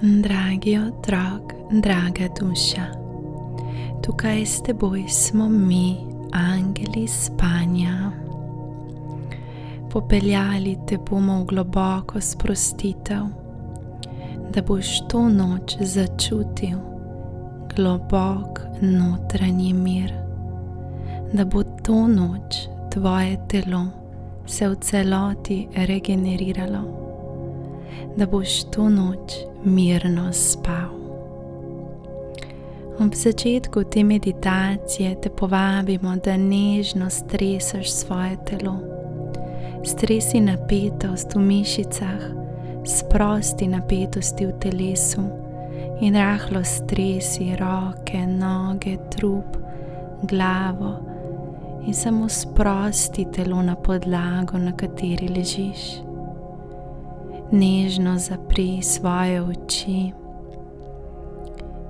Dragi otrok, draga duša, tukaj s teboj smo mi, angeli spanja. Popeljali te bomo v globoko sprostitev, da boš to noč začutil globok notranji mir, da bo to noč tvoje telo se v celoti regeneriralo, da boš to noč mirno spal. Ob začetku te meditacije te povabimo, da nežno stresaš svoje telo. Stresi napetost v mišicah, sprosti napetosti v telesu in rahlo stresi roke, noge, trup, glavo in samo sprosti telo na podlago, na kateri ležiš. Nežno zapri svoje oči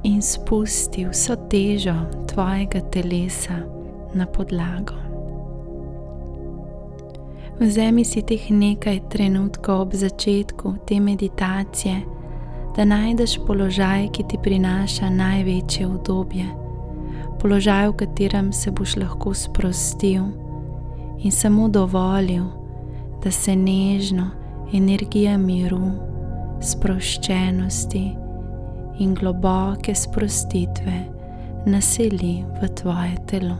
in spusti vso težo tvojega telesa na podlago. Vzemi si teh nekaj trenutkov ob začetku te meditacije, da najdeš položaj, ki ti prinaša največje udobje, položaj, v katerem se boš lahko sprostil in samo dovolil, da se nežno energija miru, sproščenosti in globoke sprostitve naseli v tvoje telo.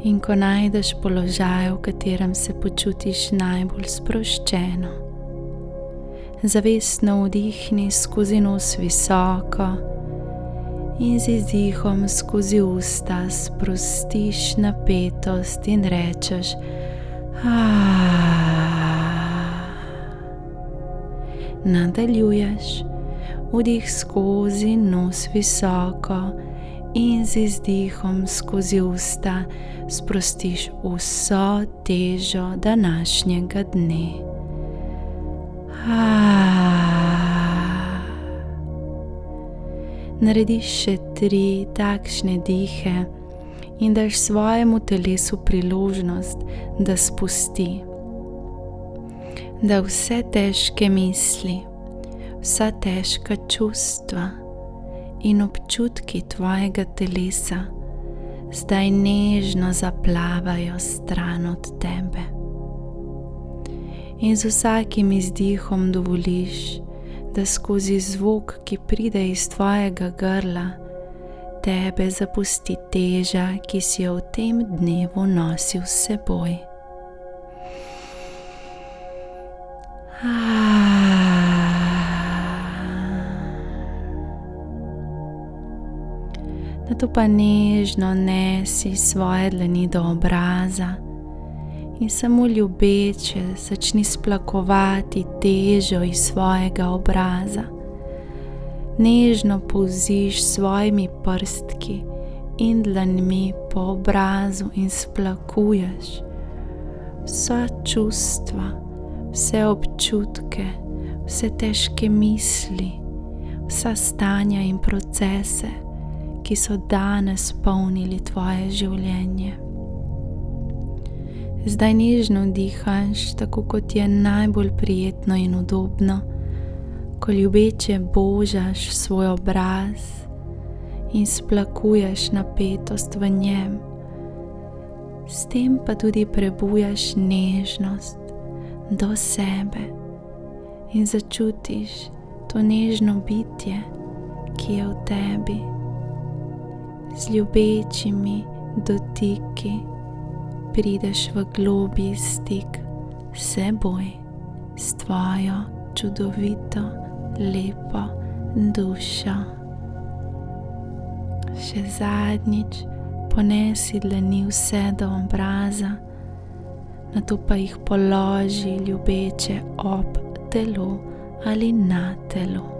In ko najdeš položaj, v katerem se počutiš najbolj sproščeno, zavestno vdihni skozi nos visoko in z izdihom skozi usta sprostiš napetost in rečeš Nadaljuješ vdih skozi nos visoko in z izdihom skozi usta sprostiš vso težo današnjega dne. Narediš še 3 takšne dihe in daš svojemu telesu priložnost, da spusti, da vse težke misli, vsa težka čustva in občutki tvojega telesa zdaj nežno zaplavajo stran od tebe. In z vsakim izdihom dovoliš, da skozi zvok, ki pride iz tvojega grla, tebe zapusti teža, ki si jo v tem dnevu nosil s seboj. Nato pa nežno nesi svoje dlani do obraza in samo ljubeče začni splakovati težo iz svojega obraza. Nežno polziš svojimi prstki in dlanmi po obrazu in splakuješ vsa čustva, vse občutke, vse težke misli, vsa stanja in procese, ki so danes polnili tvoje življenje. Zdaj nežno dihaš, tako kot je najbolj prijetno in udobno, ko ljubeče božaš svoj obraz in splakuješ napetost v njem. S tem pa tudi prebujaš nežnost do sebe in začutiš to nežno bitje, ki je v tebi. Z ljubečimi dotiki prideš v globlji stik s seboj, s tvojo čudovito, lepo dušo. Še zadnjič ponesi dlani vse do obraza, nato pa jih položi ljubeče ob telo ali na telo.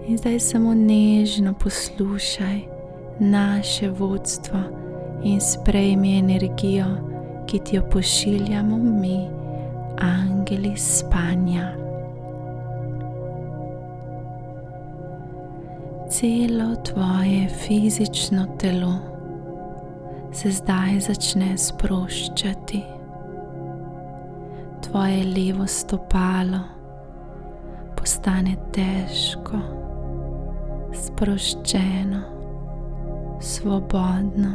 In zdaj samo nežno poslušaj naše vodstvo in sprejmi energijo, ki ti jo pošiljamo mi, angeli spanja. Celo tvoje fizično telo se zdaj začne sproščati. Tvoje levo stopalo postane težko, sproščeno, svobodno.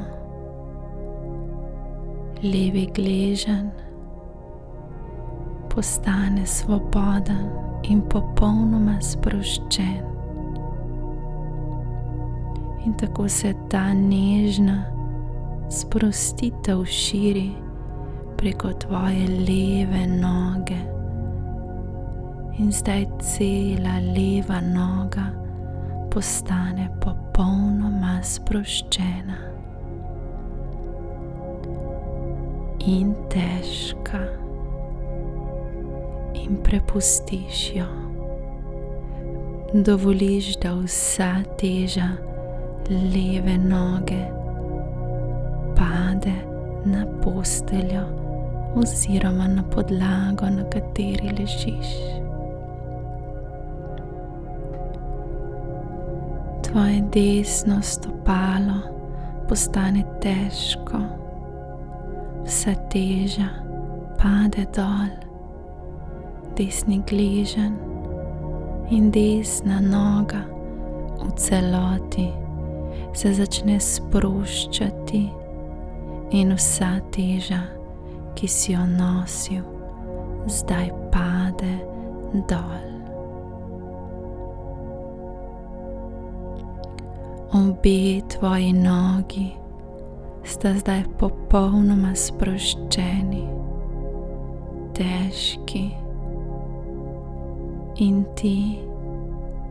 Levi gleženj postane svoboden in popolnoma sproščen. In tako se ta nežna sprostitev širi preko tvoje leve noge. In zdaj cela leva noga postane popolnoma sproščena in težka. In prepustiš jo. Dovoliš, da vsa teža leve noge pade na posteljo oziroma na podlago, na kateri ležiš. Tvoje desno stopalo postane težko, vsa teža pade dol, desni gleženj in desna noga v celoti se začne sproščati in vsa teža, ki si jo nosil, zdaj pade dol. Obe tvoji nogi sta zdaj popolnoma sproščeni, težki in ti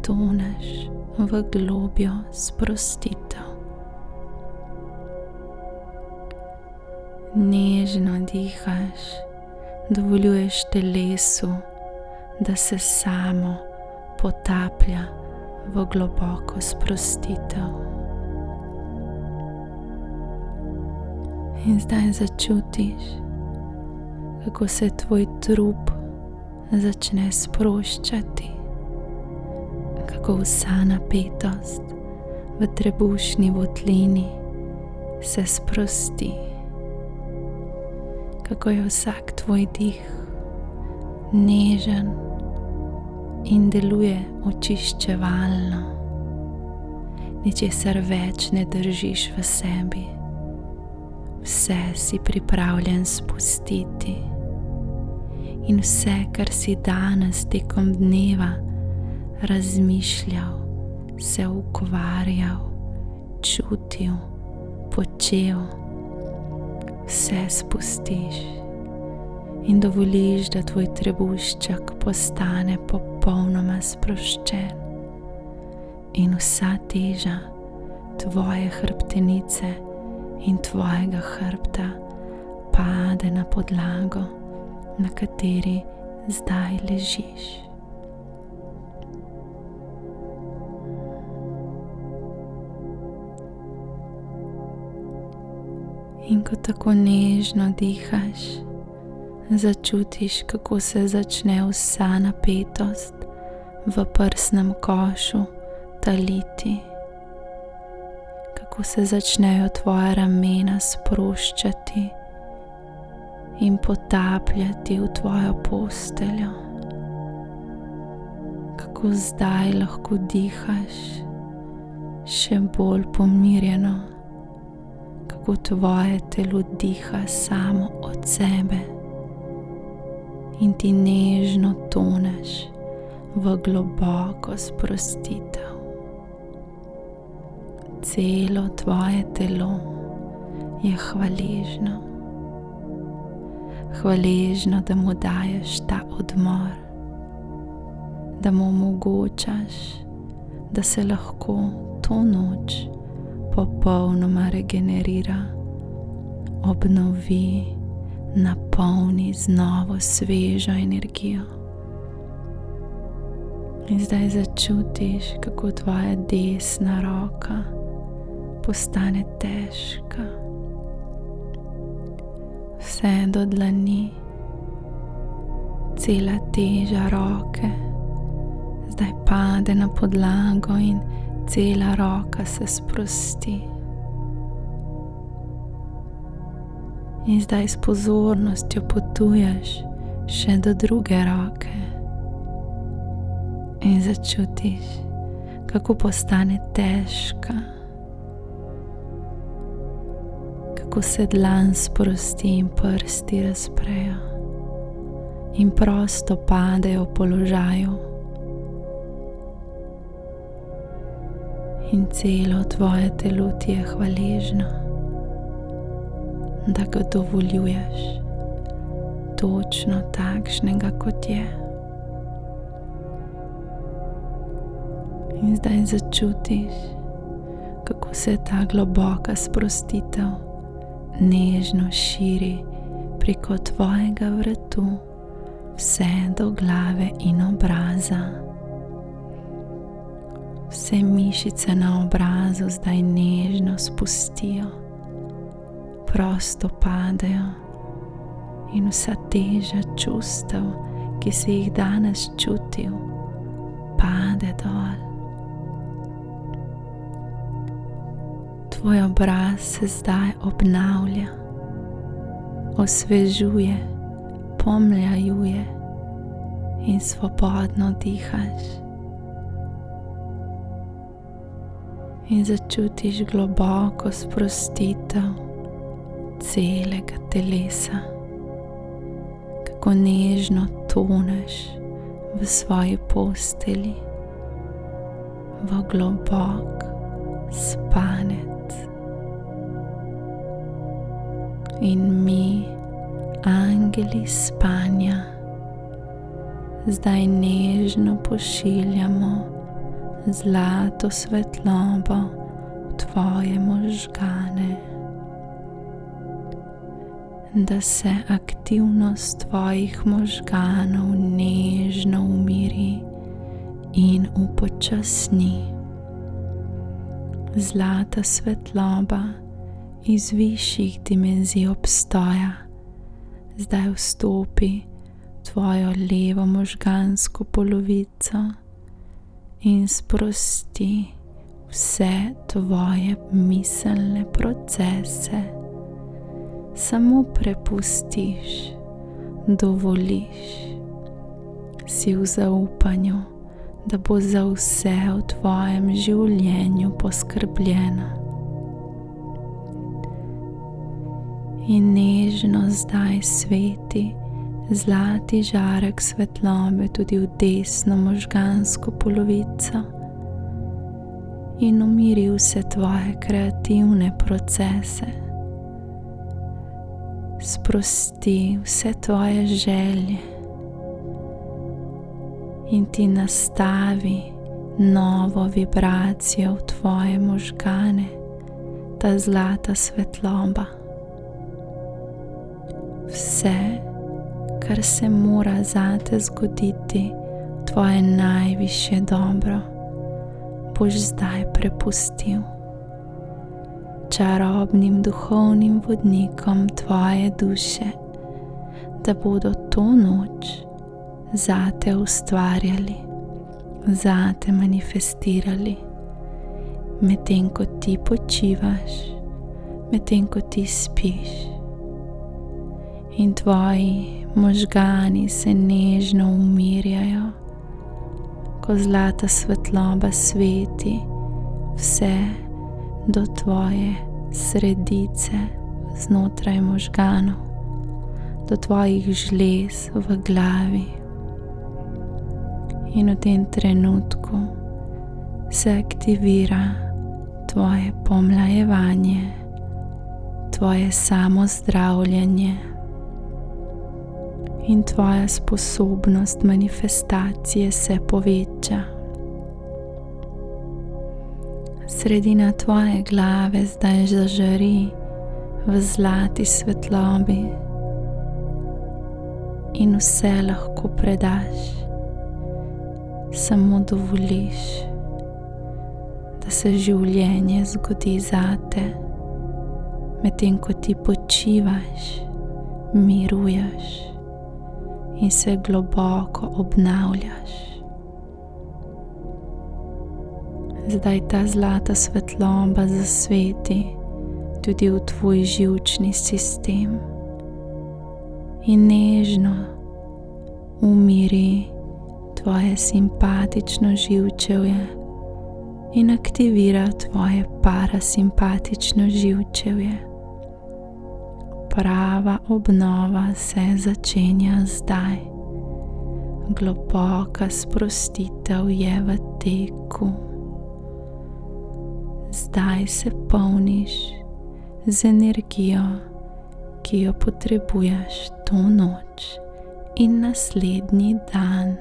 toneš v globjo sprostitev. Nežno dihaš, dovoljuješ telesu, da se samo potaplja v globoko sprostitev. In zdaj začutiš, kako se tvoj trup začne sproščati, kako vsa napetost v trebušni votlini se sprosti, kako je vsak tvoj dih nežen in deluje očiščevalno. Ničesar več ne držiš v sebi, vse si pripravljen spustiti in vse, kar si danes tekom dneva razmišljal, se ukvarjal, čutil, počel, vse spustiš in dovoliš, da tvoj trebušček postane popolnoma sproščen in vsa teža tvoje hrbtenice in tvojega hrbta pade na podlago, na kateri zdaj ležiš. In ko tako nežno dihaš, začutiš, kako se začne vsa napetost v prsnem košu taliti, kako se začnejo tvoja ramena sproščati in potapljati v tvojo posteljo, kako zdaj lahko dihaš še bolj pomirjeno, kako tvoje telo diha samo od sebe in ti nežno toneš v globoko sprostitev. Celo tvoje telo je hvaležno. Hvaležno, da mu daješ ta odmor, da mu omogočaš, da se lahko to noč popolnoma regenerira, obnovi, napolni z novo svežo energijo. In zdaj začutiš, kako tvoja desna roka postane težka, vse do dlani, cela teža roke zdaj pade na podlago in cela roka se sprosti. In zdaj s pozornostjo potuješ še do druge roke in začutiš, kako postane težka, kako se dlan sprosti in prsti razprejo in prosto padejo v položaju. In celo tvoje telo ti je hvaležno, da ga dovoljuješ točno takšnega, kot je. In zdaj začutiš, kako se ta globoka sprostitev nežno širi preko tvojega vratu vse do glave in obraza. Vse mišice na obrazu zdaj nežno spustijo, prosto padejo in vsa teža čustev, ki si jih danes čutil, pade dol. Tvoj obraz se zdaj obnavlja, osvežuje, pomlajuje in svobodno dihaš. In začutiš globoko sprostitev celega telesa, kako nežno toneš v svoji postelji, v globok spanec. In mi, angeli spanja, zdaj nežno pošiljamo zlato svetlobo v tvoje možgane, da se aktivnost tvojih možganov nežno umiri in upočasni. Zlata svetloba iz višjih dimenzij obstoja zdaj vstopi v tvojo levo možgansko polovico in sprosti vse tvoje miselne procese. Samo prepustiš, dovoliš, si v zaupanju, da bo za vse v tvojem življenju poskrbljeno. In nežno zdaj sveti zlati žarek svetlobe tudi v desno možgansko polovico in umiri vse tvoje kreativne procese. Sprosti vse tvoje želje in ti nastavi novo vibracijo v tvoje možgane, ta zlata svetloba. Vse, kar se mora zate zgoditi, tvoje najvišje dobro, boš zdaj prepustil čarobnim duhovnim vodnikom tvoje duše, da bodo to noč zate ustvarjali, zate manifestirali, medtem ko ti počivaš, medtem ko ti spiš. In tvoji možgani se nežno umirjajo, ko zlata svetloba sveti vse do tvoje sredice znotraj možganov, do tvojih žlez v glavi. In v tem trenutku se aktivira tvoje pomlajevanje, tvoje samozdravljanje in tvoja sposobnost manifestacije se poveča. Sredina tvoje glave zdaj zažari v zlati svetlobi in vse lahko predaš, samo dovoliš, da se življenje zgodi zate, medtem ko ti počivaš, miruješ in se globoko obnavljaš. Zdaj ta zlata svetloba zasveti tudi v tvoj živčni sistem in nežno umiri tvoje simpatično živčevje in aktivira tvoje parasimpatično živčevje. Prava obnova se začenja zdaj. Globoka sprostitev je v teku. Zdaj se polniš z energijo, ki jo potrebuješ to noč in naslednji dan.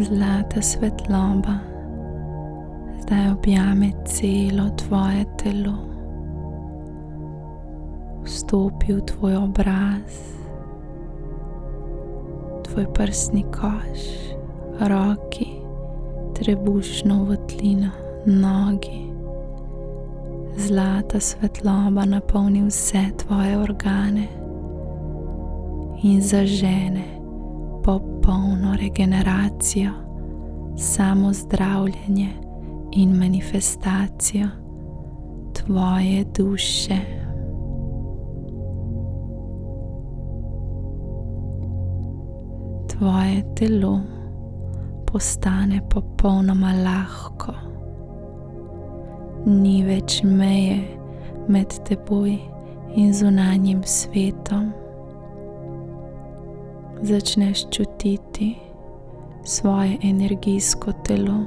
Zlata svetloba zdaj objame celo tvoje telo. Vstopi v tvoj obraz, tvoj prsni koš, roki, trebušno votlino, nogi. Zlata svetloba napolni vse tvoje organe in zažene popolno regeneracijo, samozdravljenje in manifestacijo tvoje duše. Tvoje telo postane popolnoma lahko. Ni več meje med teboj in zunanjim svetom. Začneš čutiti svoje energijsko telo,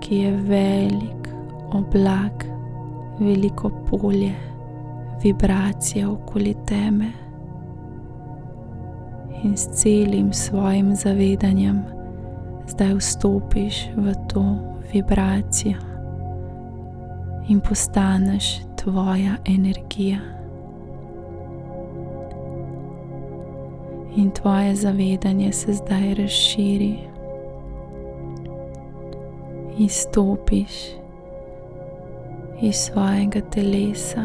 ki je velik oblak, veliko polje, vibracije okoli tebe. In s celim svojim zavedanjem zdaj vstopiš v to vibracijo in postaneš tvoja energija. In tvoje zavedanje se zdaj razširi. Izstopiš iz svojega telesa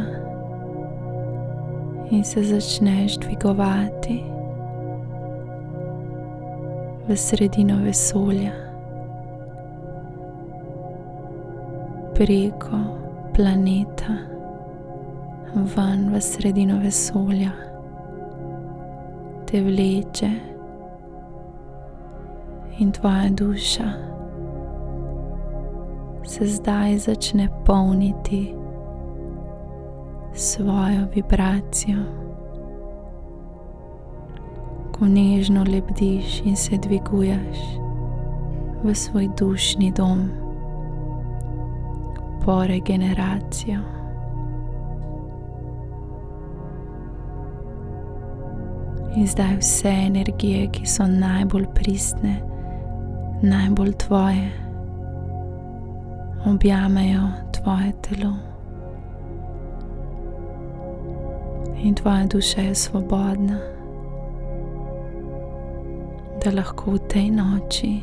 in se začneš dvigovati v sredino vesolja, preko planeta, ven v sredino vesolja, te vleče in tvoja duša se zdaj začne polniti svojo vibracijo. Ko nežno lebdiš in se dviguješ v svoj dušni dom po regeneracijo. In zdaj vse energije, ki so najbolj pristne, najbolj tvoje, objamejo tvoje telo. In tvoja duša je svobodna, da lahko v tej noči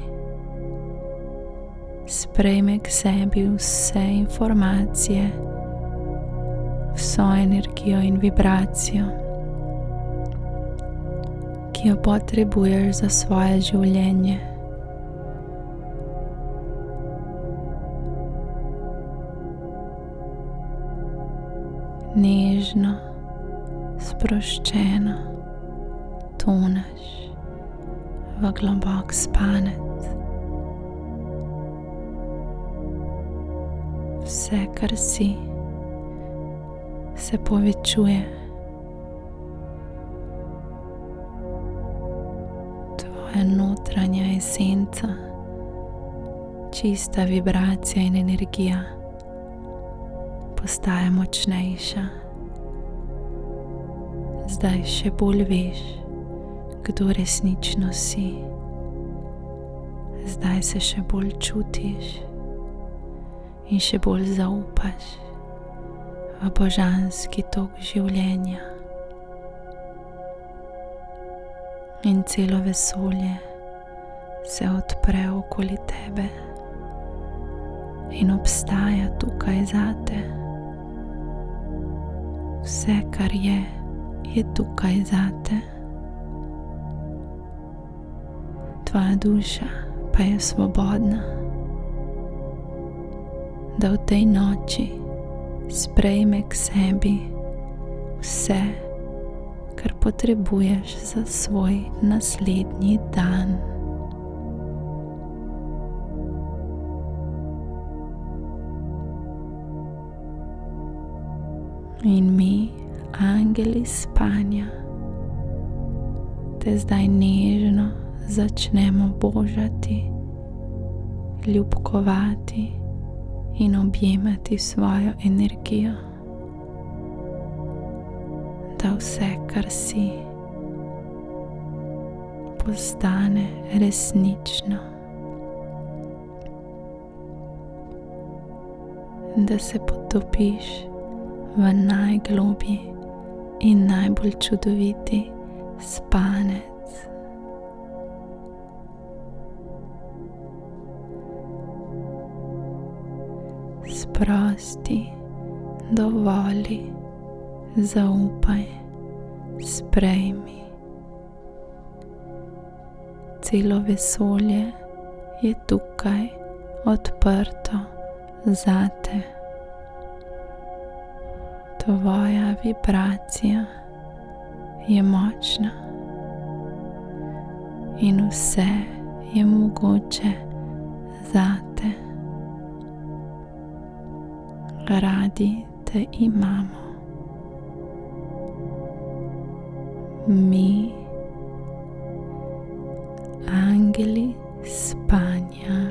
sprejme k sebi vse informacije, vso energijo in vibracijo, ki jo potrebuješ za svoje življenje. Nežno, sproščeno toneš v globok spanec. Vse, kar si, se povečuje. Tvoja notranja esenca, čista vibracija in energija postaje močnejša. Zdaj še bolj veš, kdo resnično si. Zdaj se še bolj čutiš in še bolj zaupaš v božanski tok življenja. In celo vesolje se odpre okoli tebe in obstaja tukaj zate. Vse, kar je tukaj zate. Tvoja duša pa je svobodna. da v tej noči sprejme k sebi vse, kar potrebuješ za svoj naslednji dan. In mi, angeli spanja, te zdaj nežno začnemo božati, ljubkovati in objemati svojo energijo, da vse, kar si, postane resnično, da se potopiš v najgloblji in najbolj čudoviti spanec. Sprosti, dovoli, zaupaj, sprejmi. Celo vesolje je tukaj odprto zate. Tvoja vibracija je močna in vse je mogoče zate. Radi te imamo. Mi, angeli spanja.